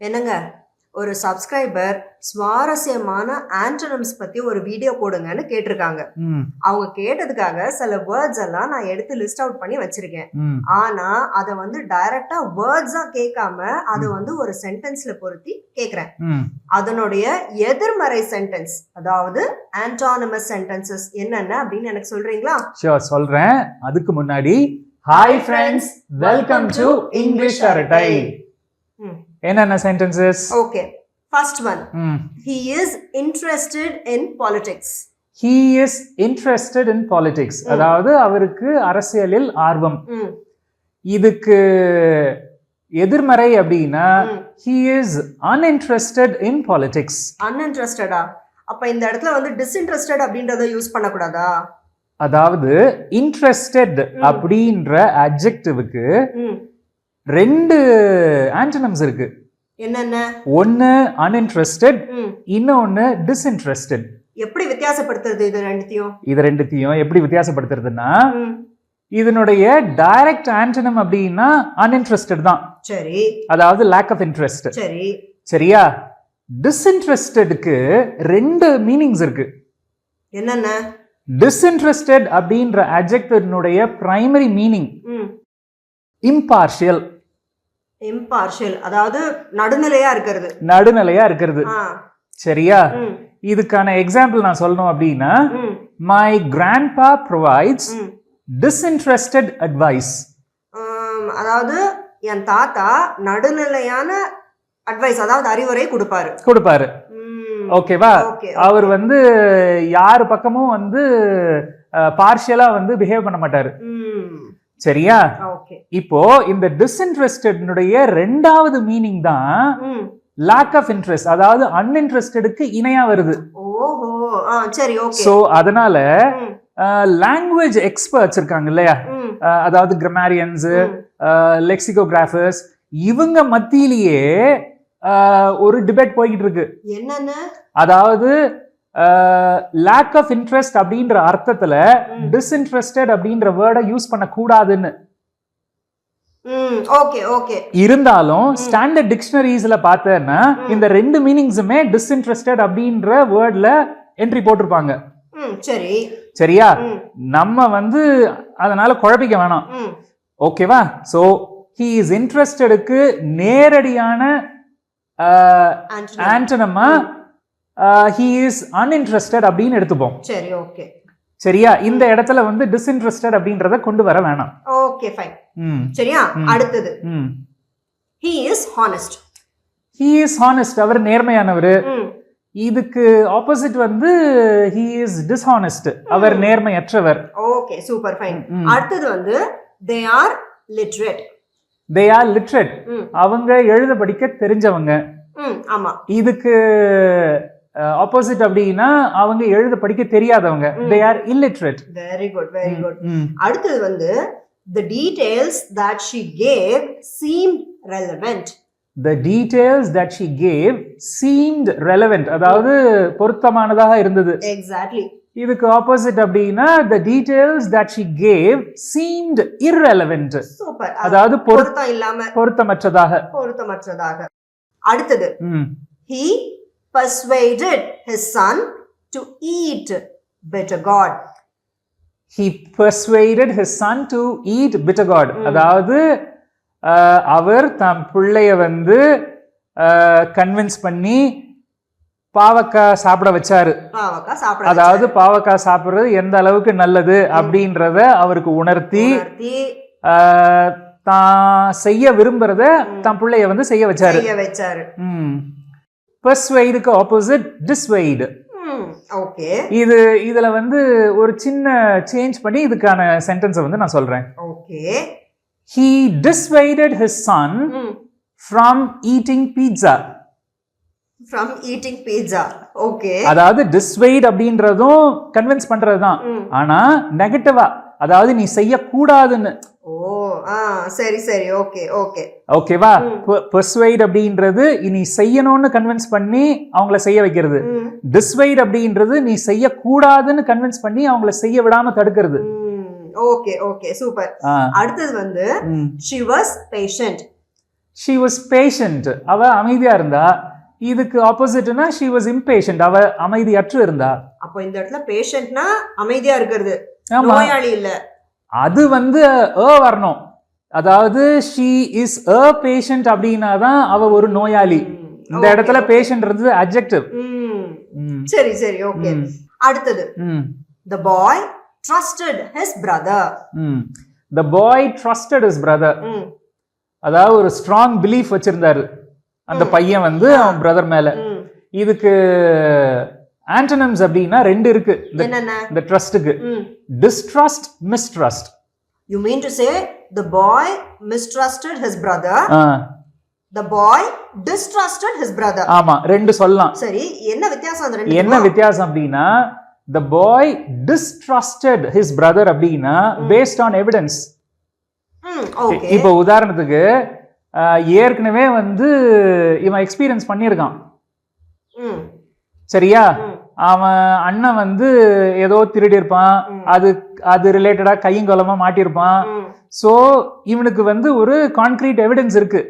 என்னங்க ஒரு சப்ஸ்கிரைபர் சுவாரஸ்யமான ஆண்டனம்ஸ் பத்தி ஒரு வீடியோ போடுங்கன்னு கேட்டிருக்காங்க. அவங்க கேட்டதுக்காக சில வேர்ட்ஸ் எல்லாம் நான் எடுத்து லிஸ்ட் அவுட் பண்ணி வச்சிருக்கேன். ஆனா அத வந்து டைரக்டா வேர்ட்ஸா கேட்காம அத வந்து ஒரு சென்டென்ஸ்ல பொருத்தி கேக்குறேன். அதனுடைய எதிர்மறை சென்டென்ஸ், அதாவது ஆன்டானிமஸ் சென்டென்சஸ் என்னென்ன அப்படின்னு எனக்கு சொல்றீங்களா? ஷூர், சொல்றேன். அதுக்கு முன்னாடி hi friends, welcome to English அரட்டை. என்னென்ன sentences? Okay, first one, he is interested in politics. he is interested in politics, அதாவது அவருக்கு அரசியலில் ஆர்வம். இதுக்கு எதிர்மறை அப்படின்னா he is uninterested in politics. uninterested-ஆ? அப்ப இந்த இடத்துல வந்து disinterested அப்படின்றத யூஸ் பண்ண கூடாதா? அதாவது interested அப்படின்ற adjective-க்கு ரெண்டு ஆன்டனம்ஸ் இருக்கு. என்னென்ன? ஒன்னு uninterested, இன்னொன்னு disinterested. எப்படி வித்தியாசப்படுத்துறது இது ரெண்டுத்தையும்? எப்படி வித்தியாசப்படுத்துறதுன்னா, இதனுடைய டைரக்ட் ஆன்டனம் அப்படின்னா uninterested தான். சரி. அதாவது lack of interest. சரி. சரியா? disinterestedக்கு ரெண்டு மீனிங்ஸ் இருக்கு. என்னென்ன? disinterested அப்படின்ற adjectiveனுடைய பிரைமரி மீனிங் impartial. இம்பார்ஷியல், அதாவது நடுநிலையா இருக்கிறது. சரியா? இதுக்கான எக்ஸாம்பிள் நான் சொல்லணும் அப்படின்னா, my grandpa provides disinterested advice. அதாவது என் தாத்தா நடுநிலையான அட்வைஸ், அதாவது அறிவுரை கொடுப்பாரு. ஓகேவா? அவர் வந்து யாரு பக்கமும் வந்து பார்ஷியலா வந்து பிஹேவ் பண்ண மாட்டாரு. சரியா? இப்போ இந்த டிஸ்இன்ட்ரெஸ்டட்னுடைய ரெண்டாவது மீனிங் தான் லாக் ஆஃப் இன்ட்ரெஸ்ட், அதாவது அன்இன்ட்ரெஸ்டடுக்கு இணையா வருது. ஓஹோ, சரி, ஓகே. சோ அதனால லாங்குவேஜ் எக்ஸ்பர்ட்ஸ் இருக்காங்க இல்லையா, அதாவது கிராமரியன்ஸ், லெக்சிகோகிராஃபர்ஸ், இவங்க மத்தியிலேயே ஒரு டிபேட் போய்கிட்டு இருக்கு. என்னென்ன? அதாவது லேக் ஆஃப் இன்ட்ரெஸ்ட் அப்படின்ற அர்த்தத்துல டிஸ்இன்ட்ரெஸ்டட் அப்படின்ற வேர்டை யூஸ் பண்ண கூடாதுன்னு. இருந்தாலும் ஸ்டாண்டர்ட் டிக்ஷனரிஸ்ல பார்த்தேன்னா இந்த ரெண்டு மீனிங்ஸுமே டிஸ்இன்ட்ரெஸ்டட் அப்படின்ற வேர்ட்ல என்ட்ரி போட்டிருப்பாங்க. சரியா? நம்ம வந்து அதனால குழப்பிக்க வேணாம். ஓகேவா? சோ he is interested-க்கு நேரடியான ஆன்டனமா he is uninterested அப்படின்னு எடுத்துப்போம். சரி, ஓகே. சரியா? இந்த இடத்துல வந்து disinterested அப்படின்றத கொண்டு வர வேணாம். Okay, fine. சரியா? அடுத்தது he is honest. he is honest, அவர் நேர்மையானவர். இதுக்கு ஆப்போசிட் வந்து he is dishonest, அவர் நேர்மையற்றவர். Okay, super, fine. அடுத்தது வந்து they are literate. they are literate, அவங்க எழுத படிக்க தெரிஞ்சவங்க. ஆமா. இதுக்கு ஆப்போசிட் அப்படின்னா அவங்க எழுத படிக்க தெரியாதவங்க. they are illiterate. very good, very good. அடுத்து வந்து the details that she gave seemed relevant. the details that she gave seemed relevant, அதாவது பொருத்தமானதாக இருந்தது. exactly. இதுக்கு ஆப்போசிட் அப்படின்னா the details that she gave seemed irrelevant. Super, அதாவது பொருத்தம் இல்லாம, பொருத்தமற்றதாக. அடுத்தது he persuaded his son to eat bitter gourd. he persuaded his son to eat bitter gourd, அதாவது அவர் தம் பிள்ளைய வந்து கன்வின்ஸ் பண்ணி பாவக்காய் சாப்பிட வச்சாரு. அதாவது பாவக்காய் சாப்பிடுறது எந்த அளவுக்கு நல்லது அப்படின்றத அவருக்கு உணர்த்தி தான் செய்ய விரும்புறத தம் பிள்ளைய வந்து செய்ய வச்சாரு. persuadeக்கு ஆப்போசிட் dissuade. ஓகே. இதுல வந்து ஒரு சின்ன சேஞ்ச் பண்ணி இதுக்கான சென்டென்ஸை வந்து நான் சொல்றேன். Okay. he dissuaded his son from eating pizza. from eating pizza. Okay. அதாவது dissuade அப்படின்றதும் கன்வின்ஸ் பண்றதுதான், ஆனா நெகட்டிவா, அதாவது நீ செய்ய கூடாதுன்னு. சரி சரி, ஓகே ஓகே. ஓகேவா? persuade அப்படின்றது நீ செய்யணும்னு கன்வின்ஸ் பண்ணி அவங்கள செய்ய வைக்கிறது. dissuade அப்படின்றது நீ செய்ய கூடாதுன்னு கன்வின்ஸ் பண்ணி அவங்கள செய்ய விடாம தடுக்கிறது. Okay okay, super. அடுத்தது வந்து she was patient. she was patient, அவ அமைதியா இருந்தா. இதுக்கு ஆப்போசிட்னா she was impatient, அவ அமைதியற்று இருந்தா. அப்போ இந்த இடத்துல பேஷண்ட்னா அமைதியா இருக்கிறது, ஆமா. நோயாளி இல்ல. அது வந்து வரணும். அதாவது she is a patient அப்படின்னா தான் அவ ஒரு நோயாளி. இந்த இடத்துல பேஷண்ட் இருந்தது adjective. சரி சரி, ஓகே. அடுத்தது, the boy trusted his brother. the boy trusted his brother. அதாவது ஒரு ஸ்ட்ராங் பிலீஃப் வச்சிருந்தாரு அந்த பையன் வந்து அவன் பிரதர் மேல. இதுக்கு ஆன்டனிம்ஸ் அப்படின்னா ரெண்டு இருக்கு இந்த ட்ரஸ்டுக்கு. distrust, mistrust. You mean to say the boy mistrusted his brother, the boy distrusted his brother. ஆமா, ரெண்டு சொல்லலாம். சரி, என்ன வித்தியாசம் அந்த ரெண்டு? என்ன வித்தியாசம் அப்படின்னா the boy distrusted his brother அப்படின்னா based on evidence. ஓகே. இப்போ உதாரணத்துக்கு ஏற்கனவே வந்து இவன் எக்ஸ்பீரியன்ஸ் பண்ணியிருக்கான். சரியா? அவன் அண்ணன் வந்து ஏதோ திருடி இருப்பான், அது ரிலேட்டடா கையும் கொலமா மாட்டிருப்பான். சோ இவனுக்கு வந்து ஒரு கான்கிரீட் எவிடன்ஸ் இருக்கு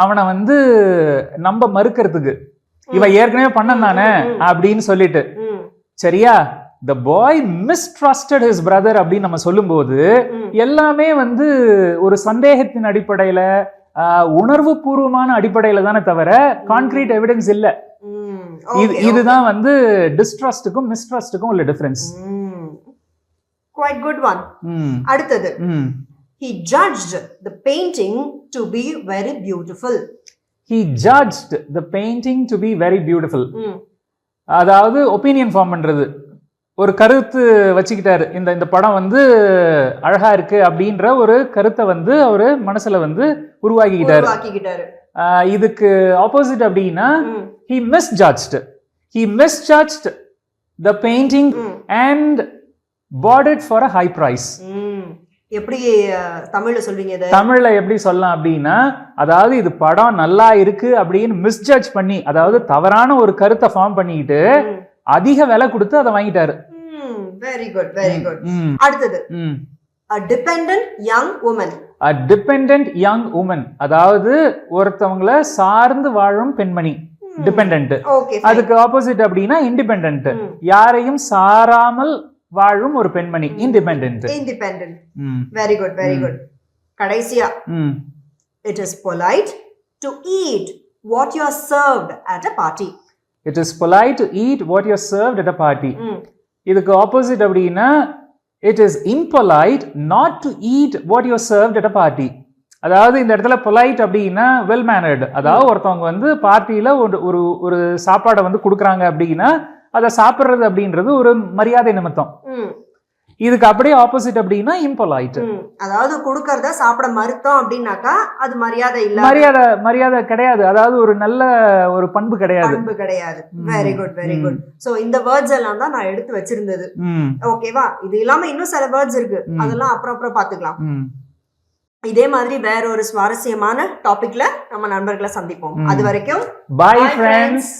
அவனை வந்து நம்ப மறுக்கிறதுக்கு. இவன் ஏற்கனவே பண்ணந்தானே அப்படின்னு சொல்லிட்டு. சரியா? the boy mistrusted his brother அப்படின்னு நம்ம சொல்லும்போது எல்லாமே வந்து ஒரு சந்தேகத்தின் அடிப்படையில, உணர்வு பூர்வமான அடிப்படையில தானே தவிர கான்கிரீட் எவிடன்ஸ் இல்ல. இதுதான் வந்து டிஸ்ட்ரஸ்டுக்கும் மிஸ்ட்ரஸ்டுக்கும் உள்ள டிஃபரன்ஸ். quite good one. அடுத்தது, he judged the painting to be very beautiful. he judged the painting to be very beautiful. அதாவது ஒப்பீனியன் ஃபார்ம் பண்றது, ஒரு கருத்து வச்சுக்கிட்டாரு. இந்த படம் வந்து அழகா இருக்கு அப்படின்ற ஒரு கருத்தை வந்து அவரு மனசுல வந்து உருவாக்கிக்கிட்டாரு. இதுக்கு ஆப்போசிட் அப்படின்னா he misjudged the painting and bought it for a high price. எப்படி தமிழ்ல சொல்வீங்க இத? தமிழ்ல எப்படி சொல்லலாம் அப்படின்னா, அதாவது இது படம் நல்லா இருக்கு அப்படின்னு மிஸ்ஜட்ஜ் பண்ணி, அதாவது தவறான ஒரு கருத்தை ஃபார்ம் பண்ணிக்கிட்டு அதிக விலை கொடுத்து அதை வாங்கிட்டாரு. Very good, very good. அடுத்தது, a dependent young woman. a dependent young woman அதாவது ஒருத்தவங்கள சார்ந்து வாழும் பெண்மணி, டிபெண்டன்ட். அதுக்கு ஆப்போசிட் அப்படின்னா இண்டிபெண்டன்ட், யாரையும் சாராமல் வாழும் ஒரு பெண்மணி, independent. Very good, very good. கடைசியா, it is polite to eat what you are served at a party. it is polite to eat what you are served at a party. இதுக்கு opposite அப்படின்னா it is impolite not to eat what you are served at a party. அதாவது இந்த இடத்துல polite அப்படின்னா well mannered, அதாவது ஒருத்தவங்க வந்து பார்ட்டியில ஒரு சாப்பாடை வந்து கொடுக்குறாங்க அப்படின்னா அதை சாப்பிட்றது அப்படின்றது ஒரு மரியாதை நிமித்தம். இதுக்கு அப்படியே ஆப்போசிட் அப்படின்னா இம்பொலைட், அதாவது கொடுக்கறத சாப்பிட மறுத்தோம் அப்படின்னாக்கா அது மரியாதை இல்ல, மரியாதை கிடையாது, அதாவது ஒரு நல்ல ஒரு பண்பு கிடையாது. Very good, very good. So இந்த வேர்ட்ஸ் எல்லாம் தான் நான் எடுத்து வச்சிருந்தது. ஓகேவா? இது இல்லாம இன்னும் சில வேர்ட்ஸ் இருக்கு, அதெல்லாம் அப்புறம் பாத்துக்கலாம். இதே மாதிரி வேற ஒரு சுவாரஸ்யமான டாபிக்ல நம்ம நண்பர்களை சந்திப்போம். அது வரைக்கும் பை ஃப்ரெண்ட்ஸ்.